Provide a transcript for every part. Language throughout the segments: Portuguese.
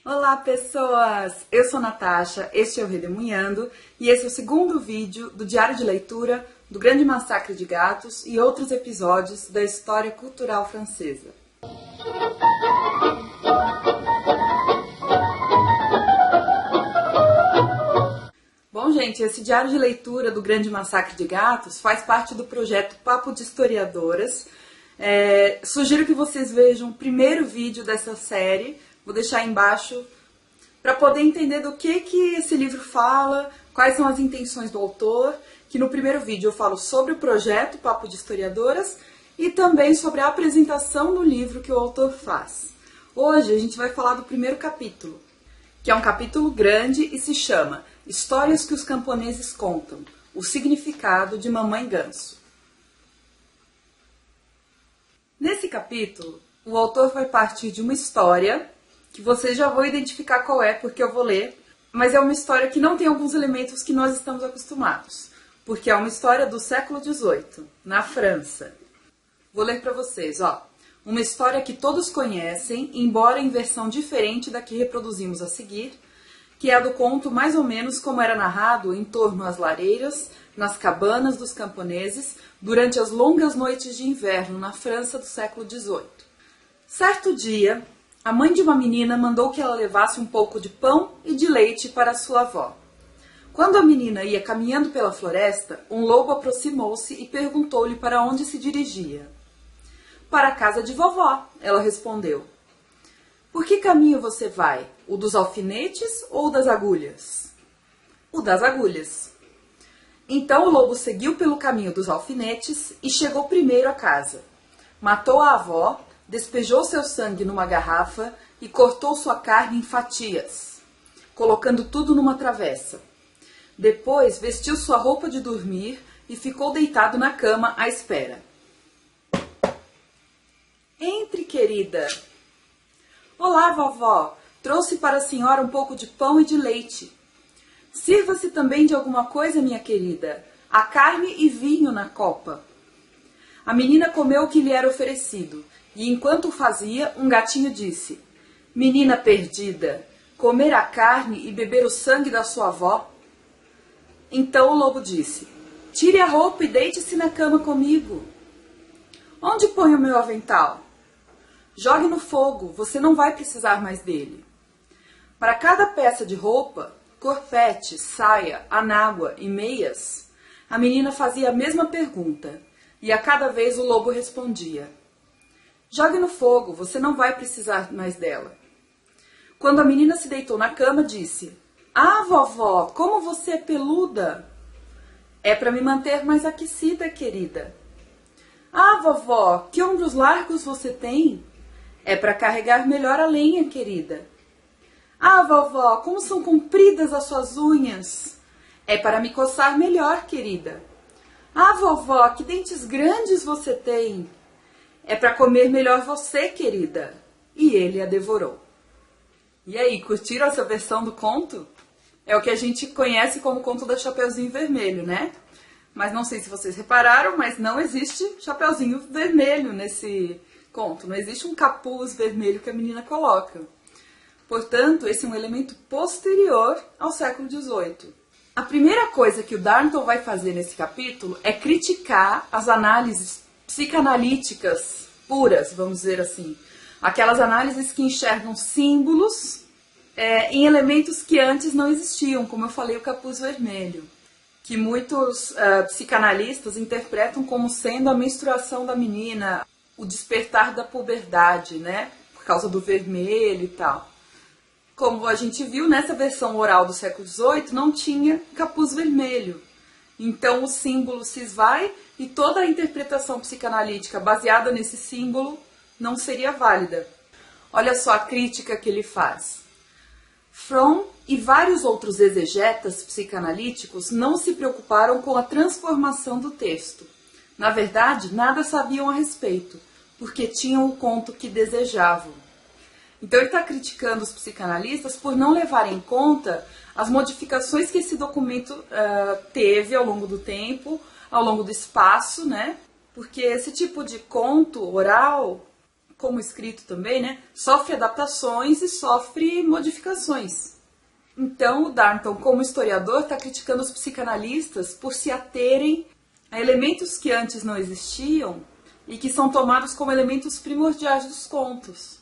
Olá, pessoas! Eu sou Natasha, este é o Redemoinhando e esse é o segundo vídeo do Diário de Leitura do Grande Massacre de Gatos e outros episódios da história cultural francesa. Bom, gente, esse Diário de Leitura do Grande Massacre de Gatos faz parte do projeto Papo de Historiadoras. Sugiro que vocês vejam o primeiro vídeo dessa série. Vou deixar aí embaixo para poder entender do que esse livro fala, quais são as intenções do autor, que no primeiro vídeo eu falo sobre o projeto Papo de Historiadoras e também sobre a apresentação do livro que o autor faz. Hoje a gente vai falar do primeiro capítulo, que é um capítulo grande e se chama Histórias que os camponeses contam, o significado de Mamãe Ganso. Nesse capítulo, o autor vai partir de uma história que vocês já vão identificar qual é, porque eu vou ler, mas é uma história que não tem alguns elementos que nós estamos acostumados, porque é uma história do século XVIII, na França. Vou ler para vocês, ó. Uma história que todos conhecem, embora em versão diferente da que reproduzimos a seguir, que é a do conto mais ou menos como era narrado em torno às lareiras, nas cabanas dos camponeses, durante as longas noites de inverno na França do século XVIII. Certo dia, a mãe de uma menina mandou que ela levasse um pouco de pão e de leite para sua avó. Quando a menina ia caminhando pela floresta, um lobo aproximou-se e perguntou-lhe para onde se dirigia. Para a casa de vovó, ela respondeu. Por que caminho você vai? O dos alfinetes ou o das agulhas? O das agulhas. Então o lobo seguiu pelo caminho dos alfinetes e chegou primeiro à casa. Matou a avó, despejou seu sangue numa garrafa e cortou sua carne em fatias, colocando tudo numa travessa. Depois vestiu sua roupa de dormir e ficou deitado na cama à espera. Entre, querida. Olá, vovó. Trouxe para a senhora um pouco de pão e de leite. Sirva-se também de alguma coisa, minha querida. Há carne e vinho na copa. A menina comeu o que lhe era oferecido, e enquanto o fazia, um gatinho disse, menina perdida, comer a carne e beber o sangue da sua avó? Então o lobo disse, tire a roupa e deite-se na cama comigo. Onde ponho o meu avental? Jogue no fogo, você não vai precisar mais dele. Para cada peça de roupa, corpete, saia, anágua e meias, a menina fazia a mesma pergunta, e a cada vez o lobo respondia, jogue no fogo, você não vai precisar mais dela. Quando a menina se deitou na cama, disse, ah, vovó, como você é peluda! É para me manter mais aquecida, querida. Ah, vovó, que ombros largos você tem! É para carregar melhor a lenha, querida. Ah, vovó, como são compridas as suas unhas! É para me coçar melhor, querida. Ah, vovó, que dentes grandes você tem! É para comer melhor você, querida. E ele a devorou. E aí, curtiram essa versão do conto? É o que a gente conhece como conto da Chapeuzinho Vermelho, né? Mas não sei se vocês repararam, mas não existe Chapeuzinho Vermelho nesse conto. Não existe um capuz vermelho que a menina coloca. Portanto, esse é um elemento posterior ao século XVIII. A primeira coisa que o Darnton vai fazer nesse capítulo é criticar as análises psicanalíticas puras, vamos dizer assim. Aquelas análises que enxergam símbolos em elementos que antes não existiam, como eu falei, o capuz vermelho, que muitos psicanalistas interpretam como sendo a menstruação da menina, o despertar da puberdade, né? Por causa do vermelho e tal. Como a gente viu, nessa versão oral do século XVIII não tinha capuz vermelho. Então o símbolo se esvai e toda a interpretação psicanalítica baseada nesse símbolo não seria válida. Olha só a crítica que ele faz. Fromm e vários outros exegetas psicanalíticos não se preocuparam com a transformação do texto. Na verdade, nada sabiam a respeito, porque tinham o conto que desejavam. Então ele está criticando os psicanalistas por não levarem em conta as modificações que esse documento teve ao longo do tempo, ao longo do espaço, né? Porque esse tipo de conto oral como escrito também, né, sofre adaptações e sofre modificações. Então, o Darnton, como historiador, está criticando os psicanalistas por se aterem a elementos que antes não existiam e que são tomados como elementos primordiais dos contos.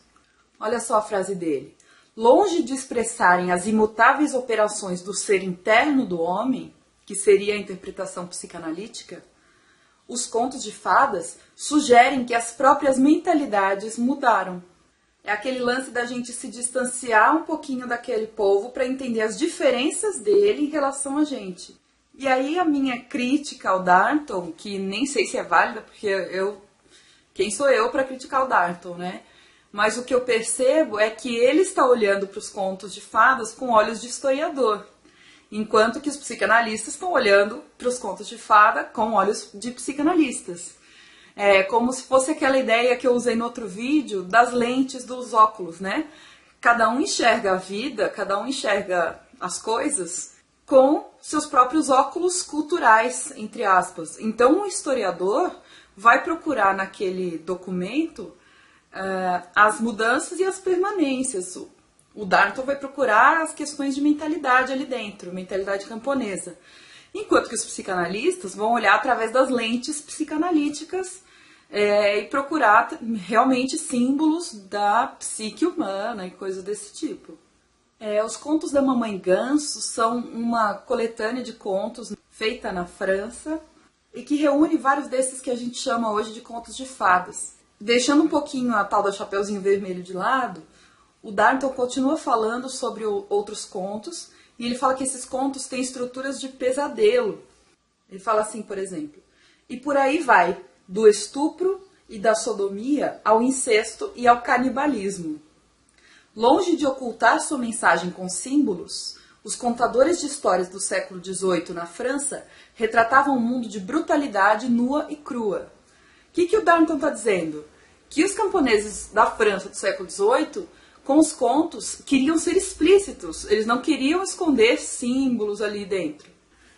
Olha só a frase dele. Longe de expressarem as imutáveis operações do ser interno do homem, que seria a interpretação psicanalítica, os contos de fadas sugerem que as próprias mentalidades mudaram. É aquele lance da gente se distanciar um pouquinho daquele povo para entender as diferenças dele em relação a gente. E aí a minha crítica ao Darnton, que nem sei se é válida, porque quem sou eu para criticar o Darnton, né? Mas o que eu percebo é que ele está olhando para os contos de fadas com olhos de historiador, enquanto que os psicanalistas estão olhando para os contos de fada com olhos de psicanalistas. É como se fosse aquela ideia que eu usei no outro vídeo das lentes dos óculos, né? Cada um enxerga a vida, cada um enxerga as coisas com seus próprios óculos culturais, entre aspas. Então, o historiador vai procurar naquele documento as mudanças e as permanências. O Darnton vai procurar as questões de mentalidade ali dentro, mentalidade camponesa. Enquanto que os psicanalistas vão olhar através das lentes psicanalíticas e procurar realmente símbolos da psique humana e coisas desse tipo. Os Contos da Mamãe Ganso são uma coletânea de contos feita na França e que reúne vários desses que a gente chama hoje de contos de fadas. Deixando um pouquinho a tal da Chapeuzinho Vermelho de lado, o Darnton continua falando sobre outros contos e ele fala que esses contos têm estruturas de pesadelo. Ele fala assim, por exemplo, e por aí vai, do estupro e da sodomia ao incesto e ao canibalismo. Longe de ocultar sua mensagem com símbolos, os contadores de histórias do século XVIII na França retratavam um mundo de brutalidade nua e crua. O que o Darnton está dizendo? Que os camponeses da França do século XVIII, com os contos, queriam ser explícitos, eles não queriam esconder símbolos ali dentro.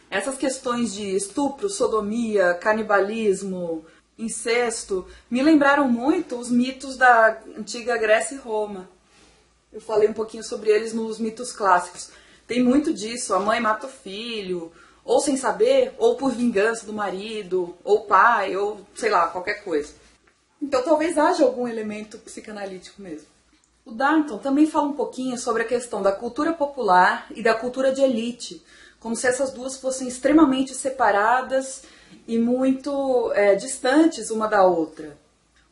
Essas questões de estupro, sodomia, canibalismo, incesto, me lembraram muito os mitos da antiga Grécia e Roma. Eu falei um pouquinho sobre eles nos mitos clássicos. Tem muito disso, a mãe mata o filho, ou sem saber, ou por vingança do marido, ou pai, ou sei lá, qualquer coisa. Então talvez haja algum elemento psicanalítico mesmo. O Darnton também fala um pouquinho sobre a questão da cultura popular e da cultura de elite, como se essas duas fossem extremamente separadas e muito distantes uma da outra.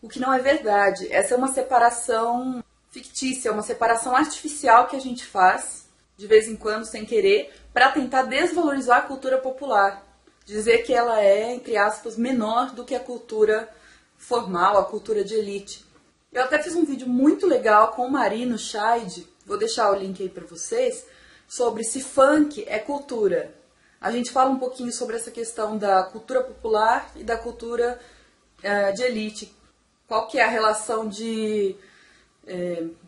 O que não é verdade. Essa é uma separação fictícia, uma separação artificial que a gente faz, de vez em quando, sem querer, para tentar desvalorizar a cultura popular. Dizer que ela é, entre aspas, menor do que a cultura formal, a cultura de elite. Eu até fiz um vídeo muito legal com o Marino Scheid, vou deixar o link aí para vocês, sobre se funk é cultura. A gente fala um pouquinho sobre essa questão da cultura popular e da cultura de elite. Qual que é a relação de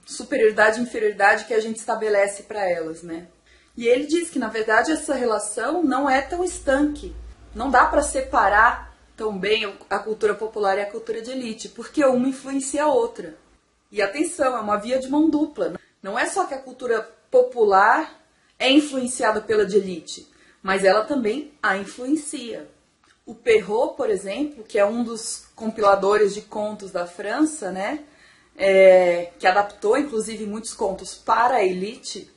superioridade e inferioridade que a gente estabelece para elas, né? E ele diz que, na verdade, essa relação não é tão estanque. Não dá para separar tão bem a cultura popular e a cultura de elite, porque uma influencia a outra. E atenção, é uma via de mão dupla. Não é só que a cultura popular é influenciada pela de elite, mas ela também a influencia. O Perrault, por exemplo, que é um dos compiladores de contos da França, né, que adaptou, inclusive, muitos contos para a elite,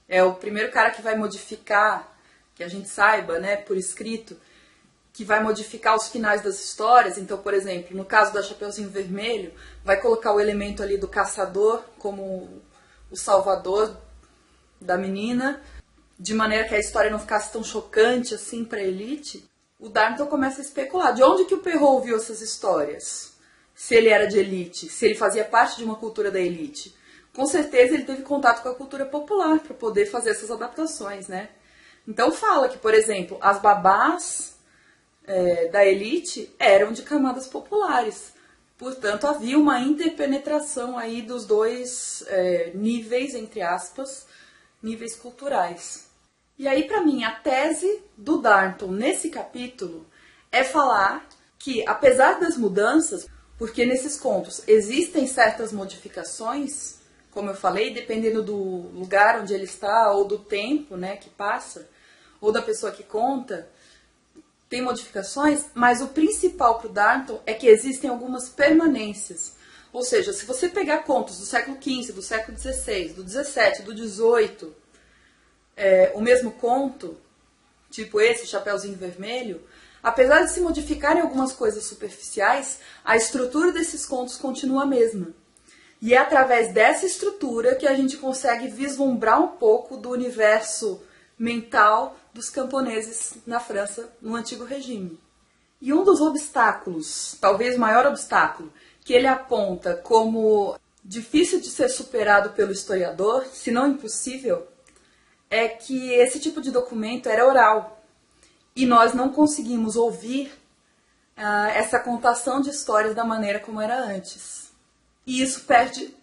é o primeiro cara que vai modificar, que a gente saiba, né, por escrito, que vai modificar os finais das histórias. Então, por exemplo, no caso da Chapeuzinho Vermelho, vai colocar o elemento ali do caçador como o salvador da menina, de maneira que a história não ficasse tão chocante assim para a elite. O Darnton começa a especular de onde que o Perrault ouviu essas histórias. Se ele era de elite, se ele fazia parte de uma cultura da elite. Com certeza ele teve contato com a cultura popular para poder fazer essas adaptações, né? Então fala que, por exemplo, as babás da elite eram de camadas populares. Portanto, havia uma interpenetração aí dos dois níveis, entre aspas, níveis culturais. E aí, para mim, a tese do Darnton nesse capítulo é falar que, apesar das mudanças, porque nesses contos existem certas modificações, como eu falei, dependendo do lugar onde ele está, ou do tempo, né, que passa, ou da pessoa que conta, tem modificações, mas o principal para o Darnton é que existem algumas permanências. Ou seja, se você pegar contos do século XV, do século XVI, do XVII, do XVIII, o mesmo conto, tipo esse, Chapeuzinho Vermelho, apesar de se modificarem algumas coisas superficiais, a estrutura desses contos continua a mesma. E é através dessa estrutura que a gente consegue vislumbrar um pouco do universo mental dos camponeses na França, no Antigo Regime. E um dos obstáculos, talvez o maior obstáculo, que ele aponta como difícil de ser superado pelo historiador, se não impossível, é que esse tipo de documento era oral. E nós não conseguimos ouvir essa contação de histórias da maneira como era antes. E isso perde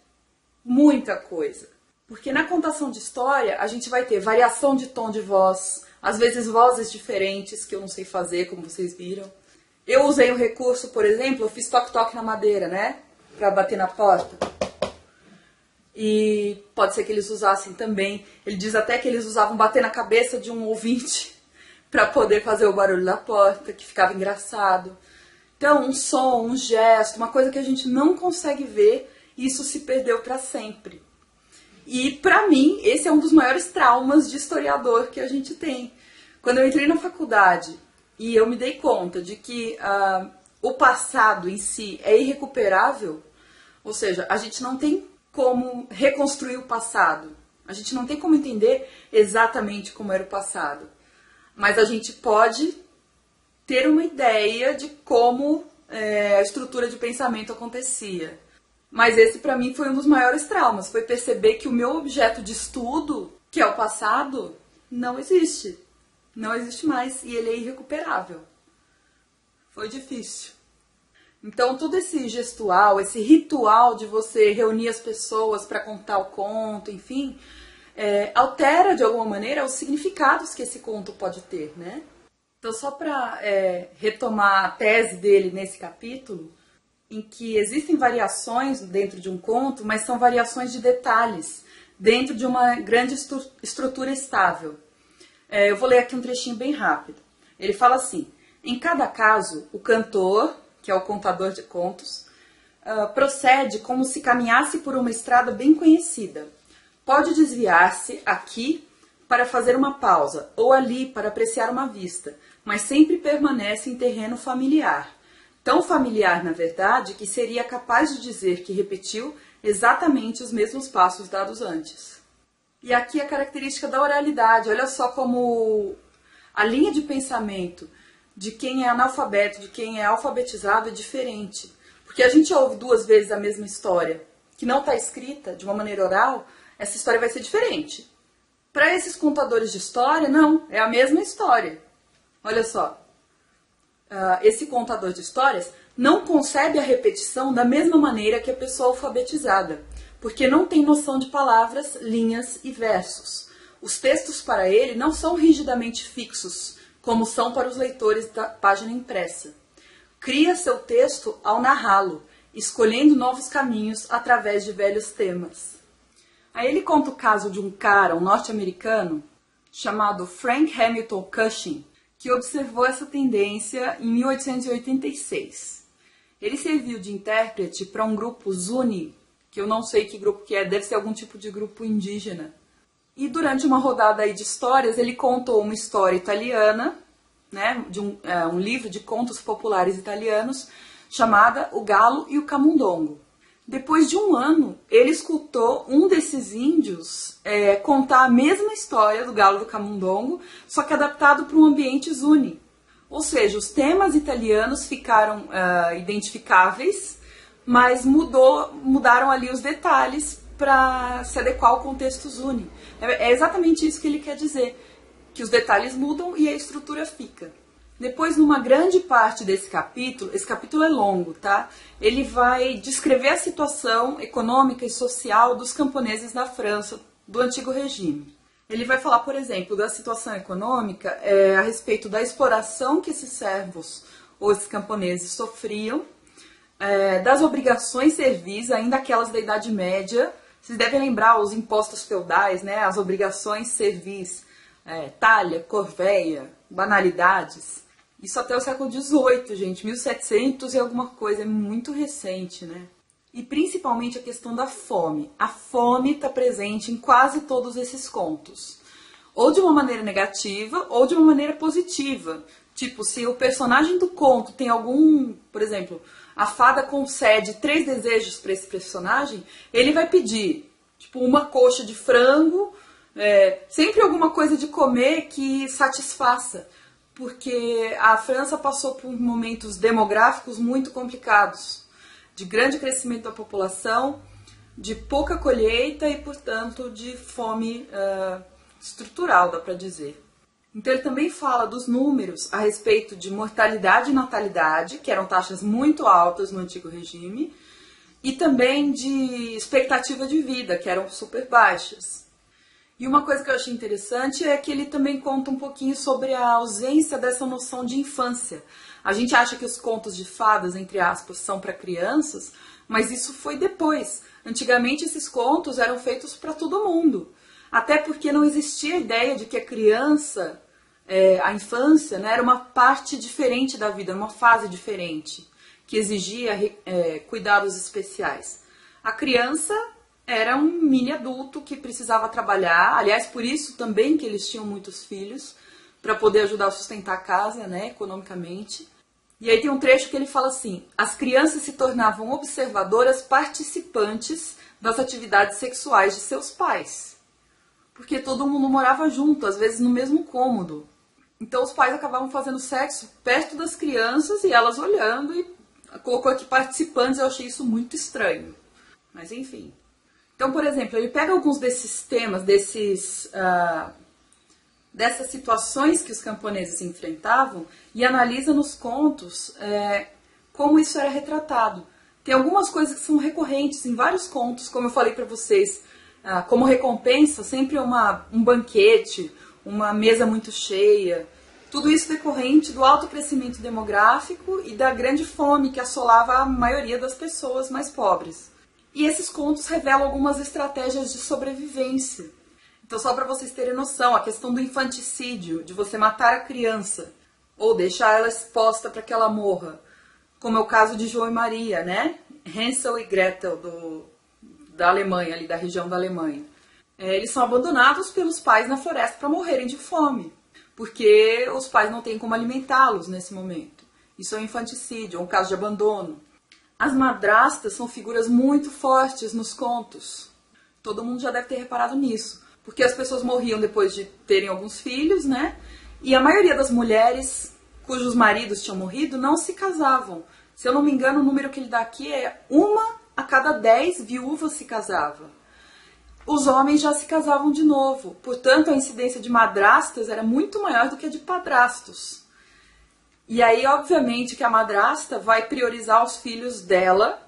muita coisa. Porque na contação de história, a gente vai ter variação de tom de voz, às vezes vozes diferentes, que eu não sei fazer, como vocês viram. Eu usei um recurso, por exemplo, eu fiz toque-toque na madeira, né? Pra bater na porta. E pode ser que eles usassem também. Ele diz até que eles usavam bater na cabeça de um ouvinte para poder fazer o barulho da porta, que ficava engraçado. Então, um som, um gesto, uma coisa que a gente não consegue ver, isso se perdeu para sempre. E, para mim, esse é um dos maiores traumas de historiador que a gente tem. Quando eu entrei na faculdade e eu me dei conta de que o passado em si é irrecuperável, ou seja, a gente não tem como reconstruir o passado, a gente não tem como entender exatamente como era o passado, mas a gente pode ter uma ideia de como a estrutura de pensamento acontecia. Mas esse para mim foi um dos maiores traumas, foi perceber que o meu objeto de estudo, que é o passado, não existe. Não existe mais e ele é irrecuperável. Foi difícil. Então todo esse gestual, esse ritual de você reunir as pessoas para contar o conto, enfim, altera de alguma maneira os significados que esse conto pode ter, né? Então só para retomar a tese dele nesse capítulo, em que existem variações dentro de um conto, mas são variações de detalhes, dentro de uma grande estrutura estável. Eu vou ler aqui um trechinho bem rápido. Ele fala assim: em cada caso, o cantor, que é o contador de contos, procede como se caminhasse por uma estrada bem conhecida. Pode desviar-se aqui para fazer uma pausa, ou ali para apreciar uma vista, mas sempre permanece em terreno familiar. Tão familiar, na verdade, que seria capaz de dizer que repetiu exatamente os mesmos passos dados antes. E aqui a característica da oralidade. Olha só como a linha de pensamento de quem é analfabeto, de quem é alfabetizado é diferente. Porque a gente ouve 2 vezes a mesma história, que não está escrita de uma maneira oral, essa história vai ser diferente. Para esses contadores de história, não, é a mesma história. Olha só. Esse contador de histórias não concebe a repetição da mesma maneira que a pessoa alfabetizada, porque não tem noção de palavras, linhas e versos. Os textos para ele não são rigidamente fixos, como são para os leitores da página impressa. Cria seu texto ao narrá-lo, escolhendo novos caminhos através de velhos temas. Aí ele conta o caso de um cara, um norte-americano, chamado Frank Hamilton Cushing, que observou essa tendência em 1886. Ele serviu de intérprete para um grupo Zuni, que eu não sei que grupo que é, deve ser algum tipo de grupo indígena. E durante uma rodada aí de histórias, ele contou uma história italiana, né, de um livro de contos populares italianos, chamada O Galo e o Camundongo. Depois de um ano, ele escutou um desses índios contar a mesma história do Galo e do Camundongo, só que adaptado para um ambiente Zuni. Ou seja, os temas italianos ficaram identificáveis, mas mudaram ali os detalhes para se adequar ao contexto Zuni. É exatamente isso que ele quer dizer, que os detalhes mudam e a estrutura fica. Depois, numa grande parte desse capítulo, esse capítulo é longo, tá? Ele vai descrever a situação econômica e social dos camponeses na França do Antigo Regime. Ele vai falar, por exemplo, da situação econômica a respeito da exploração que esses servos ou esses camponeses sofriam, das obrigações servis, ainda aquelas da Idade Média. Vocês devem lembrar os impostos feudais, né? As obrigações servis, talha, corveia, banalidades. Isso até o século XVIII, gente, 1700 e alguma coisa, é muito recente, né? E principalmente a questão da fome. A fome está presente em quase todos esses contos. Ou de uma maneira negativa, ou de uma maneira positiva. Tipo, se o personagem do conto tem algum, por exemplo, a fada concede 3 desejos para esse personagem, ele vai pedir, tipo, uma coxa de frango, sempre alguma coisa de comer que satisfaça. Porque a França passou por momentos demográficos muito complicados, de grande crescimento da população, de pouca colheita e, portanto, de fome estrutural, dá para dizer. Então ele também fala dos números a respeito de mortalidade e natalidade, que eram taxas muito altas no antigo regime, e também de expectativa de vida, que eram super baixas. E uma coisa que eu achei interessante é que ele também conta um pouquinho sobre a ausência dessa noção de infância. A gente acha que os contos de fadas, entre aspas, são para crianças, mas isso foi depois. Antigamente esses contos eram feitos para todo mundo. Até porque não existia a ideia de que a criança, a infância, né, era uma parte diferente da vida, uma fase diferente, que exigia cuidados especiais. A criança era um mini adulto que precisava trabalhar, aliás, por isso também que eles tinham muitos filhos, para poder ajudar a sustentar a casa, né, economicamente. E aí tem um trecho que ele fala assim: as crianças se tornavam observadoras participantes das atividades sexuais de seus pais. Porque todo mundo morava junto, às vezes no mesmo cômodo. Então os pais acabavam fazendo sexo perto das crianças e elas olhando, e colocou aqui participantes, eu achei isso muito estranho. Mas enfim. Então, por exemplo, ele pega alguns desses temas, dessas situações que os camponeses enfrentavam e analisa nos contos como isso era retratado. Tem algumas coisas que são recorrentes em vários contos, como eu falei para vocês. Como recompensa, sempre um banquete, uma mesa muito cheia. Tudo isso decorrente do alto crescimento demográfico e da grande fome que assolava a maioria das pessoas mais pobres. E esses contos revelam algumas estratégias de sobrevivência. Então, só para vocês terem noção, a questão do infanticídio, de você matar a criança ou deixar ela exposta para que ela morra, como é o caso de João e Maria, né? Hansel e Gretel, da Alemanha, ali da região da Alemanha. Eles são abandonados pelos pais na floresta para morrerem de fome, porque os pais não têm como alimentá-los nesse momento. Isso é um infanticídio, é um caso de abandono. As madrastas são figuras muito fortes nos contos. Todo mundo já deve ter reparado nisso, porque as pessoas morriam depois de terem alguns filhos, né? E a maioria das mulheres cujos maridos tinham morrido não se casavam. Se eu não me engano, o número que ele dá aqui é 1 a cada 10 viúvas se casava. Os homens já se casavam de novo. Portanto, a incidência de madrastas era muito maior do que a de padrastos. E aí, obviamente, que a madrasta vai priorizar os filhos dela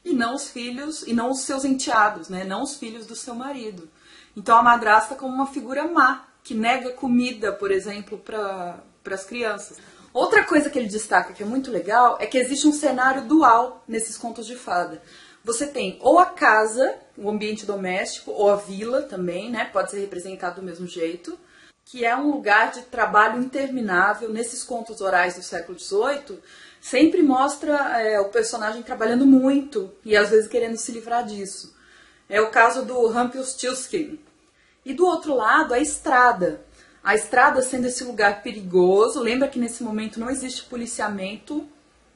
e não os seus enteados, né? Não os filhos do seu marido. Então, a madrasta como uma figura má, que nega comida, por exemplo, para as crianças. Outra coisa que ele destaca que é muito legal é que existe um cenário dual nesses contos de fada. Você tem ou a casa, o ambiente doméstico, ou a vila também, né? Pode ser representado do mesmo jeito, que é um lugar de trabalho interminável. Nesses contos orais do século XVIII, sempre mostra o personagem trabalhando muito e às vezes querendo se livrar disso. É o caso do Rumpelstiltskin. E do outro lado, a estrada. A estrada sendo esse lugar perigoso. Lembra que nesse momento não existe policiamento,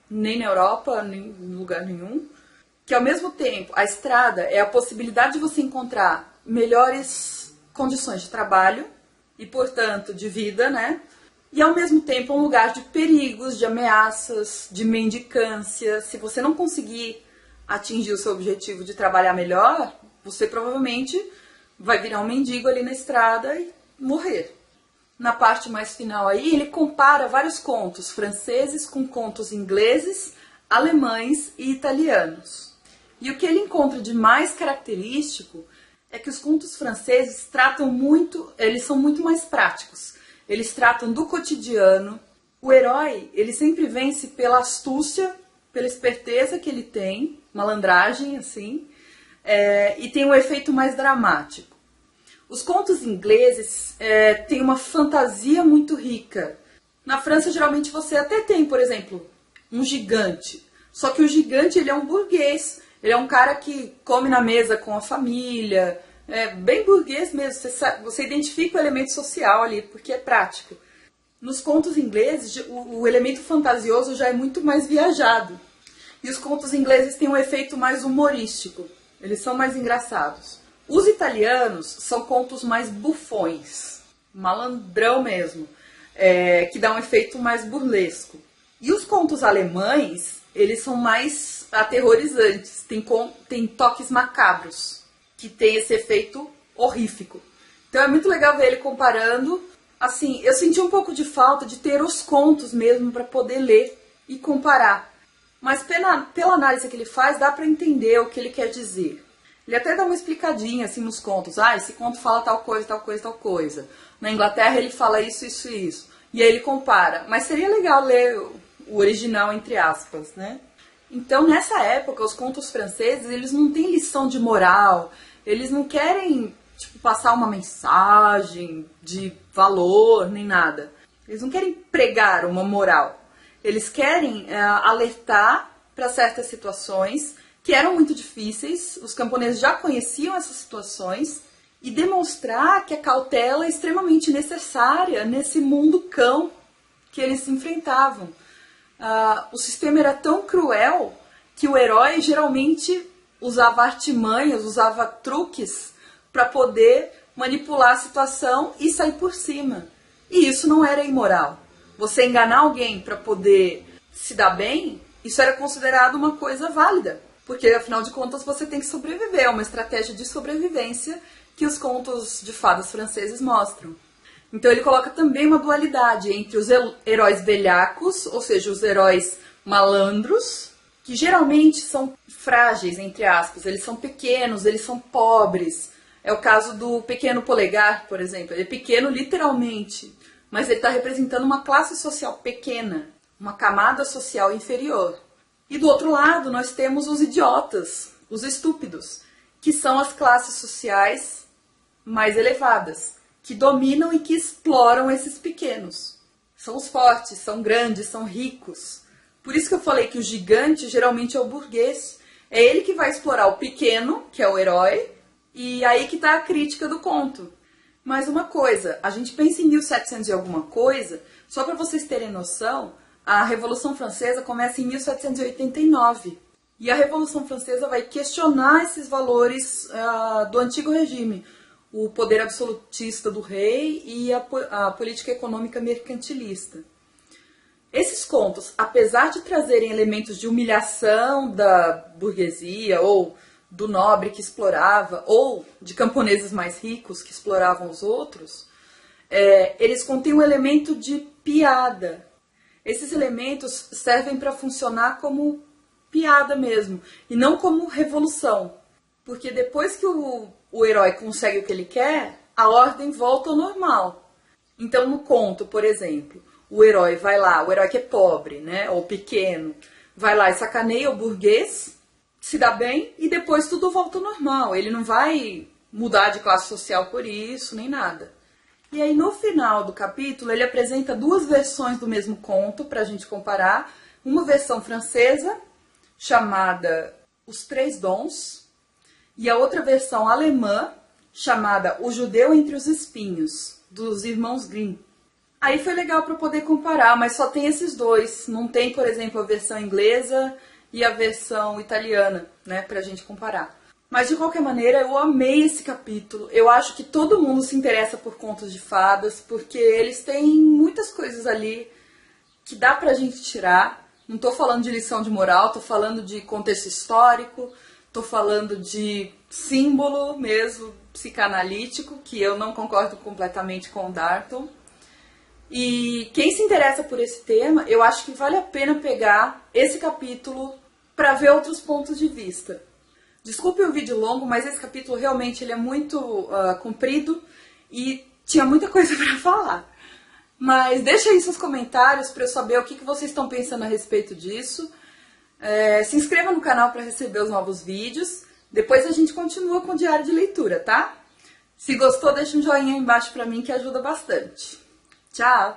nem na Europa, nem em lugar nenhum. Que ao mesmo tempo, a estrada é a possibilidade de você encontrar melhores condições de trabalho e, portanto, de vida, né? E ao mesmo tempo um lugar de perigos, de ameaças, de mendicância. Se você não conseguir atingir o seu objetivo de trabalhar melhor, você provavelmente vai virar um mendigo ali na estrada e morrer. Na parte mais final aí, ele compara vários contos franceses com contos ingleses, alemães e italianos. E o que ele encontra de mais característico é que os contos franceses eles são muito mais práticos. Eles tratam do cotidiano. O herói, ele sempre vence pela astúcia, pela esperteza que ele tem, malandragem, assim, e tem um efeito mais dramático. Os contos ingleses têm uma fantasia muito rica. Na França, geralmente, você até tem, por exemplo, um gigante. Só que o gigante, ele é um burguês. Ele é um cara que come na mesa com a família. É bem burguês mesmo. Você identifica o elemento social ali, porque é prático. Nos contos ingleses, o elemento fantasioso já é muito mais viajado. E os contos ingleses têm um efeito mais humorístico. Eles são mais engraçados. Os italianos são contos mais bufões, malandrão mesmo, que dá um efeito mais burlesco. E os contos alemães, eles são mais aterrorizantes, tem toques macabros, que tem esse efeito horrífico. Então é muito legal ver ele comparando. Assim, eu senti um pouco de falta de ter os contos mesmo para poder ler e comparar. Mas pela análise que ele faz, dá para entender o que ele quer dizer. Ele até dá uma explicadinha assim nos contos. Esse conto fala tal coisa, tal coisa, tal coisa. Na Inglaterra ele fala isso, isso e isso. E aí ele compara. Mas seria legal ler o original, entre aspas, né? Então, nessa época, os contos franceses, eles não têm lição de moral. Eles não querem, passar uma mensagem de valor, nem nada. Eles não querem pregar uma moral. Eles querem alertar para certas situações que eram muito difíceis, os camponeses já conheciam essas situações, e demonstrar que a cautela é extremamente necessária nesse mundo cão que eles se enfrentavam. O sistema era tão cruel que o herói geralmente usava artimanhas, usava truques para poder manipular a situação e sair por cima. E isso não era imoral. Você enganar alguém para poder se dar bem, isso era considerado uma coisa válida. Porque, afinal de contas, você tem que sobreviver. É uma estratégia de sobrevivência que os contos de fadas franceses mostram. Então ele coloca também uma dualidade entre os heróis velhacos, ou seja, os heróis malandros, que geralmente são frágeis, entre aspas. Eles são pequenos, eles são pobres. É o caso do Pequeno Polegar, por exemplo. Ele é pequeno literalmente, mas ele está representando uma classe social pequena, uma camada social inferior. E do outro lado, nós temos os idiotas, os estúpidos, que são as classes sociais mais elevadas, que dominam e que exploram esses pequenos. São os fortes, são grandes, são ricos. Por isso que eu falei que o gigante geralmente é o burguês. É ele que vai explorar o pequeno, que é o herói, e aí que está a crítica do conto. Mas uma coisa, a gente pensa em 1700 e alguma coisa, só para vocês terem noção, a Revolução Francesa começa em 1789. E a Revolução Francesa vai questionar esses valores do antigo regime. O poder absolutista do rei e a política econômica mercantilista. Esses contos, apesar de trazerem elementos de humilhação da burguesia ou do nobre que explorava, ou de camponeses mais ricos que exploravam os outros, eles contêm um elemento de piada. Esses elementos servem para funcionar como piada mesmo, e não como revolução. Porque depois que o herói consegue o que ele quer, a ordem volta ao normal. Então, no conto, por exemplo, o herói vai lá, o herói que é pobre, né, ou pequeno, vai lá e sacaneia o burguês, se dá bem, e depois tudo volta ao normal. Ele não vai mudar de classe social por isso, nem nada. E aí, no final do capítulo, ele apresenta duas versões do mesmo conto para a gente comparar. Uma versão francesa, chamada Os Três Dons, e a outra versão alemã, chamada O Judeu entre os Espinhos, dos irmãos Grimm. Aí foi legal para poder comparar, mas só tem esses dois. Não tem, por exemplo, a versão inglesa e a versão italiana, né, para a gente comparar. Mas, de qualquer maneira, eu amei esse capítulo. Eu acho que todo mundo se interessa por contos de fadas, porque eles têm muitas coisas ali que dá pra gente tirar. Não tô falando de lição de moral, tô falando de contexto histórico, tô falando de símbolo mesmo, psicanalítico, que eu não concordo completamente com o Darton. E quem se interessa por esse tema, eu acho que vale a pena pegar esse capítulo para ver outros pontos de vista. Desculpe o vídeo longo, mas esse capítulo realmente ele é muito comprido e tinha muita coisa para falar. Mas deixa aí seus comentários para eu saber o que vocês estão pensando a respeito disso. Se inscreva no canal para receber os novos vídeos. Depois a gente continua com o diário de leitura, tá? Se gostou, deixa um joinha aí embaixo para mim que ajuda bastante. Tchau!